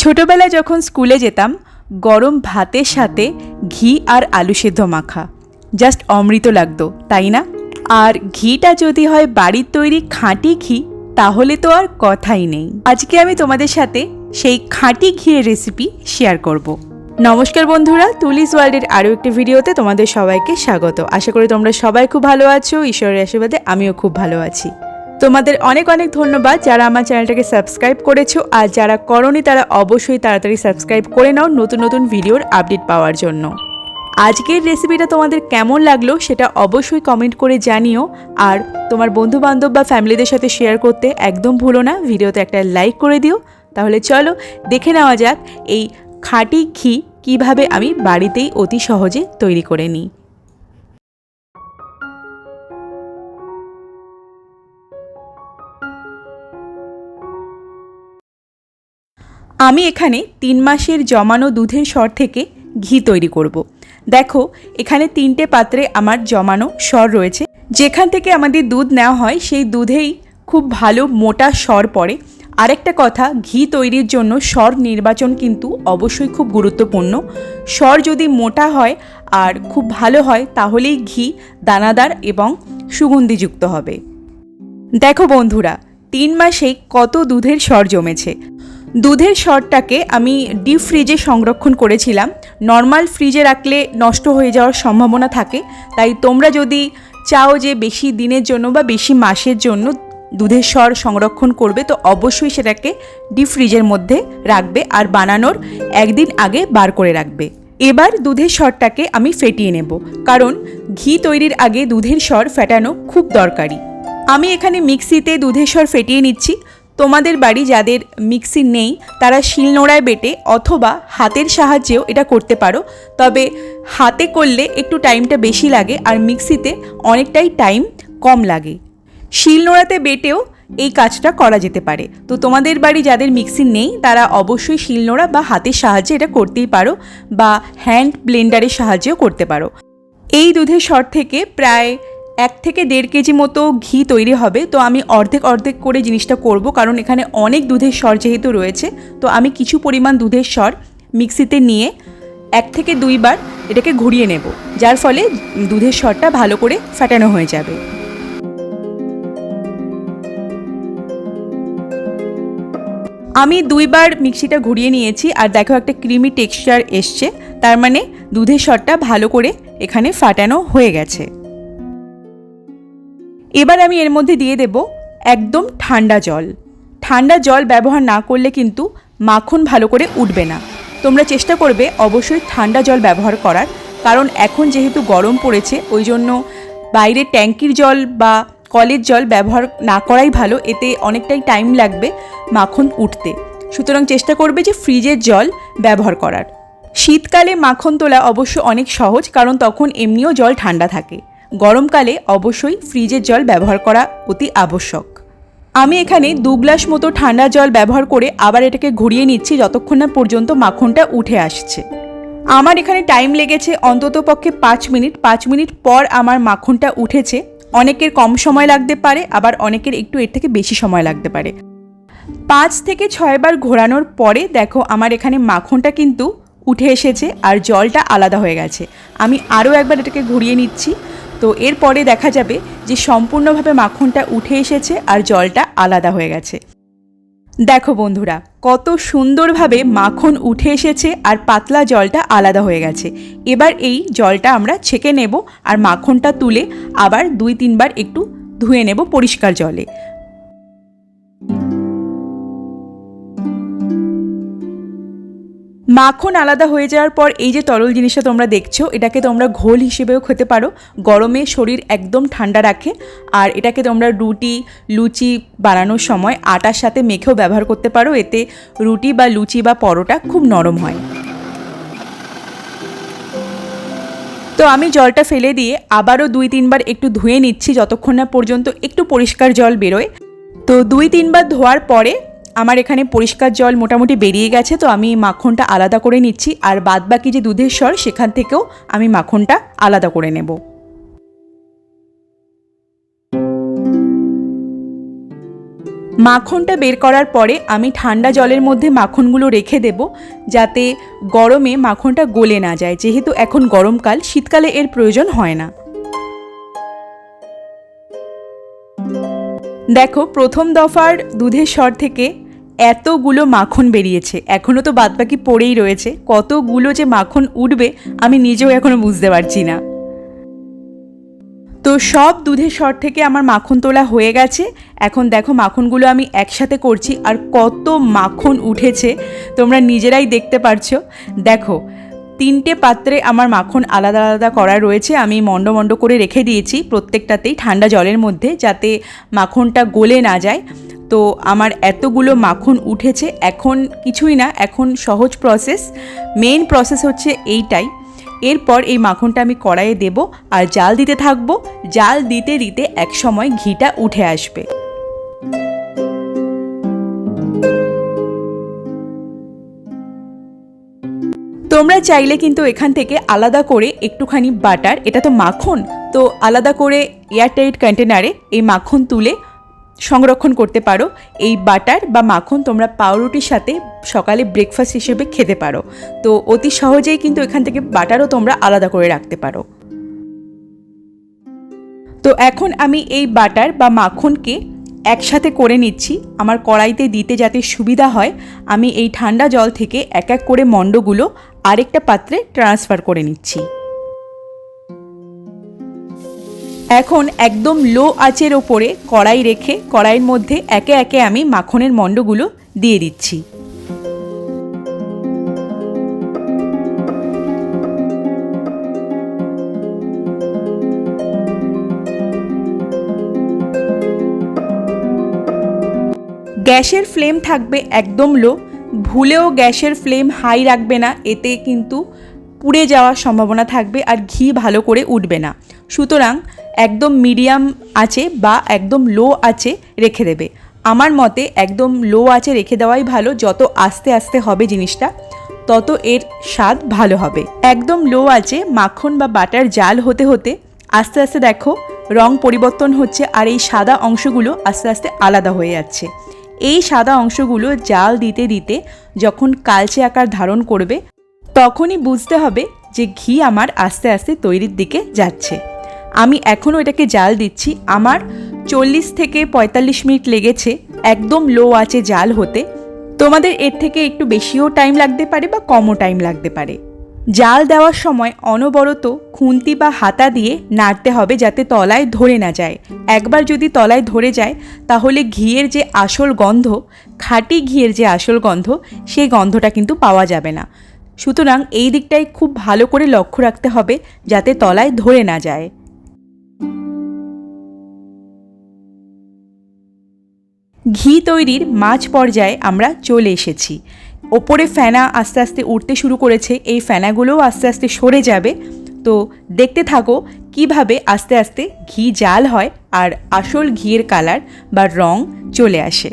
ছোটবেলায় যখন স্কুলে যেতাম গরম ভাতের সাথে ঘি আর আলু সেদ্ধ মাখা জাস্ট অমৃত লাগতো, তাই না? আর ঘিটা যদি হয় বাড়ির তৈরি খাঁটি ঘি তাহলে তো আর কথাই নেই। আজকে আমি তোমাদের সাথে সেই খাঁটি ঘিয়ের রেসিপি শেয়ার করব। নমস্কার বন্ধুরা, তুলিস ওয়ার্ল্ডের আরও একটি ভিডিওতে তোমাদের সবাইকে স্বাগত। আশা করি তোমরা সবাই খুব ভালো আছো। ঈশ্বরের আশীর্বাদে আমিও খুব ভালো আছি। তোমাদের অনেক অনেক ধন্যবাদ যারা আমার চ্যানেলটাকে সাবস্ক্রাইব করেছো, আর যারা করোনি তারা অবশ্যই তাড়াতাড়ি সাবস্ক্রাইব করে নাও নতুন নতুন ভিডিওর আপডেট পাওয়ার জন্য। আজকের রেসিপিটা তোমাদের কেমন লাগলো সেটা অবশ্যই কমেন্ট করে জানিও, আর তোমার বন্ধু বান্ধব বা ফ্যামিলিদের সাথে শেয়ার করতে একদম ভুলো না। ভিডিওতে একটা লাইক করে দিও। তাহলে চলো দেখে নেওয়া যাক এই খাঁটি ঘি কিভাবে আমি বাড়িতেই অতি সহজে তৈরি করে নিই। আমি এখানে 3 মাসের জমানো দুধের সর থেকে ঘি তৈরি করব। দেখো এখানে 3টে পাত্রে আমার জমানো সর রয়েছে। যেখান থেকে আমাদের দুধ নেওয়া হয় সেই দুধেই খুব ভালো মোটা সর পড়ে। আরেকটা কথা, ঘি তৈরির জন্য সর নির্বাচন কিন্তু অবশ্যই খুব গুরুত্বপূর্ণ। সর যদি মোটা হয় আর খুব ভালো হয় তাহলেই ঘি দানাদার এবং সুগন্ধিযুক্ত হবে। দেখো বন্ধুরা, 3 মাসেই কত দুধের সর জমেছে। দুধের সরটাকে আমি ডিপ ফ্রিজে সংরক্ষণ করেছিলাম। নর্মাল ফ্রিজে রাখলে নষ্ট হয়ে যাওয়ার সম্ভাবনা থাকে, তাই তোমরা যদি চাও যে বেশি দিনের জন্য বা বেশি মাসের জন্য দুধের সর সংরক্ষণ করবে তো অবশ্যই সেটাকে ডিপ ফ্রিজের মধ্যে রাখবে আর বানানোর একদিন আগে বার করে রাখবে। এবার দুধের সরটাকে আমি ফেটিয়ে নেব, কারণ ঘি তৈরির আগে দুধের সর ফেটানো খুব দরকারি। আমি এখানে মিক্সিতে দুধের সর ফেটিয়ে নিচ্ছি। তোমাদের বাড়ি যাদের মিক্সি নেই তারা শিলনোড়ায় বেটে অথবা হাতের সাহায্যেও এটা করতে পারো, তবে হাতে করলে একটু টাইমটা বেশি লাগে আর মিক্সিতে অনেকটাই টাইম কম লাগে। শিলনোড়াতে বেটেও এই কাজটা করা যেতে পারে। তো তোমাদের বাড়ি যাদের মিক্সি নেই তারা অবশ্যই শিলনোড়া বা হাতের সাহায্যে এটা করতেই পারো, বা হ্যান্ড ব্লেন্ডারের সাহায্যেও করতে পারো। এই দুধের সর থেকে প্রায় 1 থেকে 1.5 কেজি মতো ঘি তৈরি হবে। তো আমি অর্ধেক অর্ধেক করে জিনিসটা করব, কারণ এখানে অনেক দুধের সর যেহেতু রয়েছে। তো আমি কিছু পরিমাণ দুধের সর মিক্সিতে নিয়ে 1 থেকে 2 বার এটাকে ঘুরিয়ে নেব, যার ফলে দুধের সরটা ভালো করে ফাটানো হয়ে যাবে। আমি 2 বার মিক্সিটা ঘুরিয়ে নিয়েছি আর দেখো একটা ক্রিমি টেক্সচার এসছে, তার মানে দুধের সরটা ভালো করে এখানে ফাটানো হয়ে গেছে। এবার আমি এর মধ্যে দিয়ে দেব একদম ঠান্ডা জল। ঠান্ডা জল ব্যবহার না করলে কিন্তু মাখন ভালো করে উঠবে না। তোমরা চেষ্টা করবে অবশ্যই ঠান্ডা জল ব্যবহার করার, কারণ এখন যেহেতু গরম পড়েছে ওই জন্য বাইরে ট্যাঙ্কির জল বা কলের জল ব্যবহার না করাই ভালো, এতে অনেকটাই টাইম লাগবে মাখন উঠতে। সুতরাং চেষ্টা করবে যে ফ্রিজের জল ব্যবহার করার। শীতকালে মাখন তোলা অবশ্য অনেক সহজ, কারণ তখন এমনিও জল ঠান্ডা থাকে। গরমকালে অবশ্যই ফ্রিজের জল ব্যবহার করা অতি আবশ্যক। আমি এখানে 2 গ্লাস মতো ঠান্ডা জল ব্যবহার করে আবার এটাকে ঘুরিয়ে নিচ্ছি যতক্ষণ না পর্যন্ত মাখনটা উঠে আসছে। আমার এখানে টাইম লেগেছে অন্তত পক্ষে 5 মিনিট। 5 মিনিট পর আমার মাখনটা উঠেছে। অনেকের কম সময় লাগতে পারে, আবার অনেকের একটু এর থেকে বেশি সময় লাগতে পারে। 5 থেকে 6 বার ঘোরানোর পরে দেখো আমার এখানে মাখনটা কিন্তু উঠে এসেছে আর জলটা আলাদা হয়ে গেছে। আমি আরও একবার এটাকে ঘুরিয়ে নিচ্ছি। তো এরপরে দেখা যাবে যে সম্পূর্ণভাবে মাখনটা উঠে এসেছে আর জলটা আলাদা হয়ে গেছে। দেখো বন্ধুরা, কত সুন্দরভাবে মাখন উঠে এসেছে আর পাতলা জলটা আলাদা হয়ে গেছে। এবার এই জলটা আমরা ছেঁকে নেব আর মাখনটা তুলে আবার 2-3 বার একটু ধুয়ে নেব পরিষ্কার জলে। মাখন আলাদা হয়ে যাওয়ার পর এই যে তরল জিনিসটা তোমরা দেখছো, এটাকে তোমরা ঘোল হিসেবেও খেতে পারো। গরমে শরীর একদম ঠান্ডা রাখে, আর এটাকে তোমরা রুটি লুচি বানানোর সময় আটার সাথে মেখেও ব্যবহার করতে পারো। এতে রুটি বা লুচি বা পরোটা খুব নরম হয়। তো আমি জলটা ফেলে দিয়ে আবারও 2-3 বার একটু ধুয়ে নিচ্ছি যতক্ষণ না পর্যন্ত একটু পরিষ্কার জল বেরোয়। তো 2-3 বার ধোয়ার পরে আমার এখানে পরিষ্কার জল মোটামুটি বেরিয়ে গেছে। তো আমি মাখনটা আলাদা করে নিচ্ছি, আর বাদবাকি যে দুধের সর সেখান থেকেও আমি মাখনটা আলাদা করে নেব। মাখনটা বের করার পরে আমি ঠান্ডা জলের মধ্যে মাখনগুলো রেখে দেব, যাতে গরমে মাখনটা গলে না যায়, যেহেতু এখন গরমকাল, শীতকালে এর প্রয়োজন হয় না। দেখো প্রথম দফার দুধের সর থেকে এতগুলো মাখন বেরিয়েছে, এখনও তো বাদবাকি পড়েই রয়েছে। কতগুলো যে মাখন উঠবে আমি নিজেও এখনও বুঝতে পারছি না। তো সব দুধের সর থেকে আমার মাখন তোলা হয়ে গেছে। এখন দেখো মাখনগুলো আমি একসাথে করছি, আর কত মাখন উঠেছে তোমরা নিজেরাই দেখতে পারছো। দেখো 3টে পাত্রে আমার মাখন আলাদা আলাদা করা রয়েছে, আমি মন্ড মন্ড করে রেখে দিয়েছি প্রত্যেকটাতেই ঠান্ডা জলের মধ্যে, যাতে মাখনটা গলে না যায়। তো আমার এতগুলো মাখন উঠেছে। এখন কিছুই না, এখন সহজ প্রসেস, মেইন প্রসেস হচ্ছে এইটাই। এরপর এই মাখনটা আমি কড়াইয়ে দেব আর জাল দিতে থাকবো। জাল দিতে দিতে এক সময় ঘিটা উঠে আসবে। তোমরা চাইলে কিন্তু এখান থেকে আলাদা করে একটুখানি বাটার, এটা তো মাখন, তো আলাদা করে এয়ারটাইট কন্টেনারে এই মাখন তুলে সংরক্ষণ করতে পারো। এই বাটার বা মাখন তোমরা পাউরুটির সাথে সকালে ব্রেকফাস্ট হিসেবে খেতে পারো। তো অতি সহজেই কিন্তু এখান থেকে বাটারও তোমরা আলাদা করে রাখতে পারো। তো এখন আমি এই বাটার বা মাখনকে একসাথে করে নিচ্ছি। আমার কড়াইতে দিতে যাতে সুবিধা হয়, আমি এই ঠান্ডা জল থেকে এক এক করে মণ্ডগুলো আরেকটা পাত্রে ট্রান্সফার করে নিচ্ছি। এখন একদম লো আঁচের ওপরে কড়াই রেখে কড়াইয়ের মধ্যে একে একে আমি মাখনের মণ্ডগুলো দিয়ে দিচ্ছি। গ্যাসের ফ্লেম থাকবে একদম লো, ভুলেও গ্যাসের ফ্লেম হাই রাখবে না, এতে কিন্তু পুড়ে যাওয়ার সম্ভাবনা থাকবে আর ঘি ভালো করে উঠবে না। সুতরাং একদম মিডিয়াম আঁচে বা একদম লো আঁচে রেখে দেবে। আমার মতে একদম লো আঁচে রেখে দেওয়াই ভালো, যত আস্তে আস্তে হবে জিনিসটা তত এর স্বাদ ভালো হবে। একদম লো আঁচে মাখন বা বাটার জাল হতে হতে আস্তে আস্তে দেখো রং পরিবর্তন হচ্ছে, আর এই সাদা অংশগুলো আস্তে আস্তে আলাদা হয়ে যাচ্ছে। এই সাদা অংশগুলো জাল দিতে দিতে যখন কালচে আকার ধারণ করবে, তখনই বুঝতে হবে যে ঘি আমার আস্তে আস্তে তৈরির দিকে যাচ্ছে। আমি এখনও এটাকে জাল দিচ্ছি। আমার 40 থেকে 45 মিনিট লেগেছে একদম লো আঁচে জাল হতে। তোমাদের এর থেকে একটু বেশিও টাইম লাগতে পারে বা কমও টাইম লাগতে পারে। জাল দেওয়ার সময় অনবরত খুন্তি বা হাতা দিয়ে নাড়তে হবে, যাতে তলায় ধরে না যায়। একবার যদি তলায় ধরে যায় তাহলে ঘিয়ের যে আসল গন্ধ, খাঁটি ঘিয়ের যে আসল গন্ধ, সেই গন্ধটা কিন্তু পাওয়া যাবে না। সুতরাং এই দিকটাই খুব ভালো করে লক্ষ্য রাখতে হবে যাতে তলায় ধরে না যায়। ঘি তৈরির মাঝ পর্যায়ে আমরা চলে এসেছি। ওপরে ফেনা আস্তে আস্তে উঠতে শুরু করেছে, এই ফেনাগুলোও আস্তে আস্তে সরে যাবে। তো দেখতে থাকো কিভাবে আস্তে আস্তে ঘি জাল হয় আর আসল ঘিয়ের কালার বা রং চলে আসে।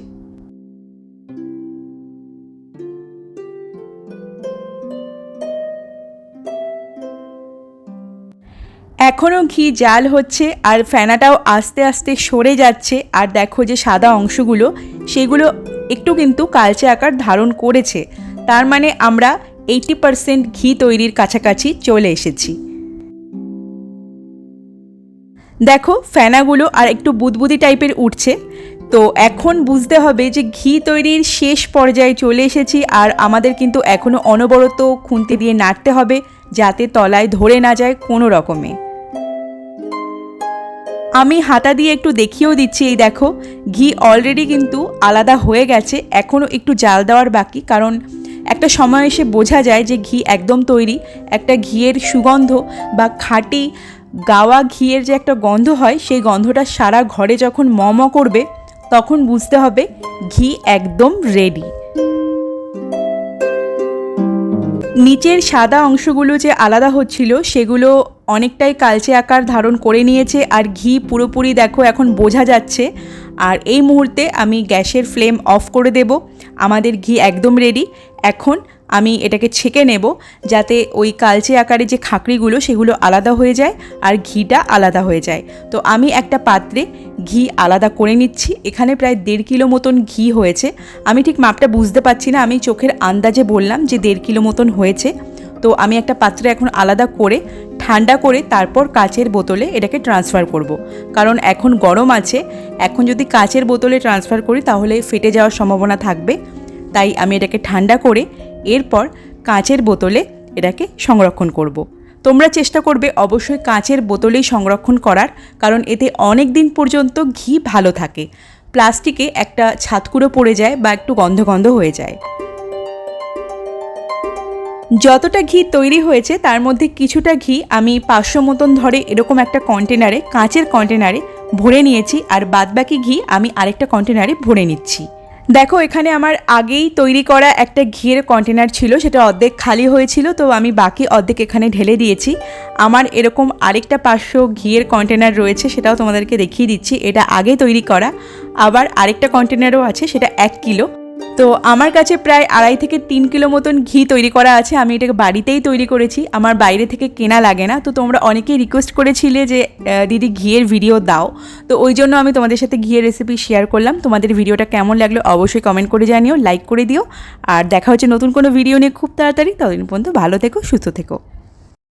এখনও ঘি জাল হচ্ছে আর ফেনাটাও আস্তে আস্তে সরে যাচ্ছে। আর দেখো যে সাদা অংশগুলো, সেগুলো একটু কিন্তু কালচে আকার ধারণ করেছে। তার মানে আমরা 80% ঘি তৈরির কাছাকাছি চলে এসেছি। দেখো ফেনাগুলো আর একটু বুদবুদি টাইপের উঠছে। তো এখন বুঝতে হবে যে ঘি তৈরির শেষ পর্যায়ে চলে এসেছি। আর আমাদের কিন্তু এখনও অনবরত খুন্তি দিয়ে নাড়তে হবে যাতে তলায় ধরে না যায় কোনো রকমে। আমি হাতা দিয়ে একটু দেখিয়েও দিচ্ছি। এই দেখো ঘি অলরেডি কিন্তু আলাদা হয়ে গেছে, এখনও একটু জাল দেওয়ার বাকি, কারণ একটা সময় এসে বোঝা যায় যে ঘি একদম তৈরি। একটা ঘিয়ের সুগন্ধ বা খাঁটি গাওয়া ঘিয়ের যে একটা গন্ধ হয়, সেই গন্ধটা সারা ঘরে যখন ম করবে তখন বুঝতে হবে ঘি একদম রেডি। নিচের সাদা অংশগুলো যে আলাদা হচ্ছিল সেগুলো অনেকটাই কালচে আকার ধারণ করে নিয়েছে, আর ঘি পুরোপুরি দেখো এখন বোঝা যাচ্ছে। আর এই মুহূর্তে আমি গ্যাসের ফ্লেম অফ করে দেব আমাদের ঘি একদম রেডি। এখন আমি এটাকে ছেঁকে নেব যাতে ওই কালচে আকারে যে খাঁকড়িগুলো সেগুলো আলাদা হয়ে যায় আর ঘিটা আলাদা হয়ে যায়। তো আমি একটা পাত্রে ঘি আলাদা করে নিচ্ছি। এখানে প্রায় 1.5 কিলো মতন ঘি হয়েছে। আমি ঠিক মাপটা বুঝতে পারছি না, আমি চোখের আন্দাজে বললাম যে 1.5 কিলো মতন হয়েছে। তো আমি একটা পাত্রে এখন আলাদা করে ঠান্ডা করে তারপর কাচের বোতলে এটাকে ট্রান্সফার করব। কারণ এখন গরম আছে, এখন যদি কাচের বোতলে ট্রান্সফার করি তাহলে ফেটে যাওয়ার সম্ভাবনা থাকবে। তাই আমি এটাকে ঠান্ডা করে এরপর কাচের বোতলে এটাকে সংরক্ষণ করব। তোমরা চেষ্টা করবে অবশ্যই কাচের বোতলেই সংরক্ষণ করার, কারণ এতে অনেক দিন পর্যন্ত ঘি ভালো থাকে। প্লাস্টিকে একটা ছাতকুড়ো পড়ে যায় বা একটু গন্ধ গন্ধ হয়ে যায়। যতটা ঘি তৈরি হয়েছে তার মধ্যে কিছুটা ঘি আমি 500 মতন ধরে এরকম একটা কন্টেনারে, কাঁচের কন্টেনারে ভরে নিয়েছি, আর বাদবাকি ঘি আমি আরেকটা কন্টেনারে ভরে নিচ্ছি। দেখো এখানে আমার আগেই তৈরি করা একটা ঘিয়ের কন্টেনার ছিল, সেটা অর্ধেক খালি হয়েছিল, তো আমি বাকি অর্ধেক এখানে ঢেলে দিয়েছি। আমার এরকম আরেকটা 500 ঘিয়ের কন্টেনার রয়েছে, সেটাও তোমাদেরকে দেখিয়ে দিচ্ছি। এটা আগে তৈরি করা। আবার আরেকটা কন্টেনারও আছে, সেটা 1 কিলো। তো আমার কাছে প্রায় 2.5 থেকে 3 কিলো মতন ঘি তৈরি করা আছে। আমি এটাকে বাড়িতেই তৈরি করেছি, আমার বাইরে থেকে কেনা লাগে না। তো তোমরা অনেকেই রিকোয়েস্ট করেছিলে যে দিদি ঘিয়ের ভিডিও দাও, তো ওই জন্য আমি তোমাদের সাথে ঘিয়ের রেসিপি শেয়ার করলাম। তোমাদের ভিডিওটা কেমন লাগলো অবশ্যই কমেন্ট করে জানিও, লাইক করে দিও। আর দেখা হচ্ছে নতুন কোনো ভিডিও নিয়ে খুব তাড়াতাড়ি। ততদিন পর্যন্ত ভালো থেকো, সুস্থ থেকো।